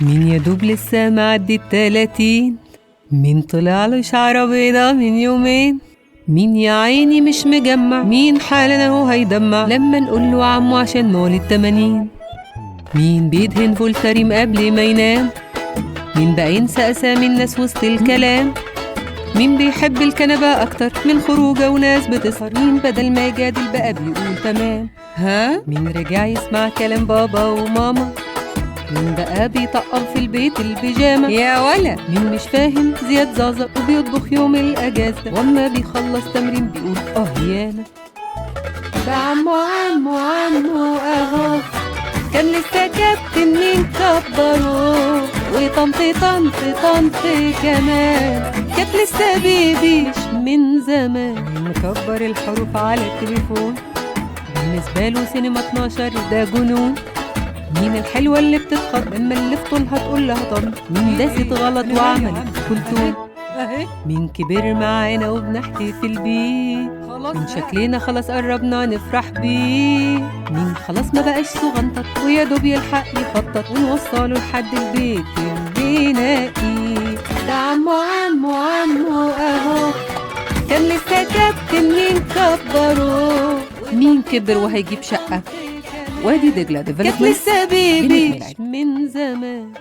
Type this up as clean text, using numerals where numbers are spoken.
مين يدوب لسه معدي ال30؟ مين طلع له شعره بيضة من يومين؟ مين يا عيني مش مجمع؟ مين حالا اهو هيدمع لما نقول له عمو عشان مولد 80؟ مين بيدهن فولتريم قبل ما ينام؟ مين بقى ينسى اسامي الناس وسط الكلام؟ مين بيحب الكنبة اكتر من خروجه وناس بتسهر؟ مين بدل ما يجادل بقى بيقول تمام؟ ها؟ مين رجع يسمع كلام بابا وماما؟ مين بقى بيطقم في البيت البيجامة يا ولا؟ مين مش فاهم زياد زازا وبيطبخ يوم الاجازة واما بيخلص تمرين بيقول يانا؟ ده عمو اهو كان لسه كابتن مين كبره، وطنط كمان كانت لسه بيبيش من زمان. مكبر الحروف على التليفون بالنسبة له سينما 12 ده جنون. مين الحلوة اللي بتتخض لما اللي في طولها تقول لها طن؟ مين داست غلط وعملت كلثوم؟ مين كبر معانا وبنحتفل بيه؟ مين شكلنا خلاص قربنا نفرح بيه؟ مين خلاص ما بقاش صغنطط ويا دوب يلحق يخطط ونوصله لحد البيت اللي نلاقيه؟ ده عمو اهو كان لسه كابتن مين كبره. مين كبر وهيجيب شقة؟ وادي دجلة ديفلوبمنت كانت لسه بيبي من زمان.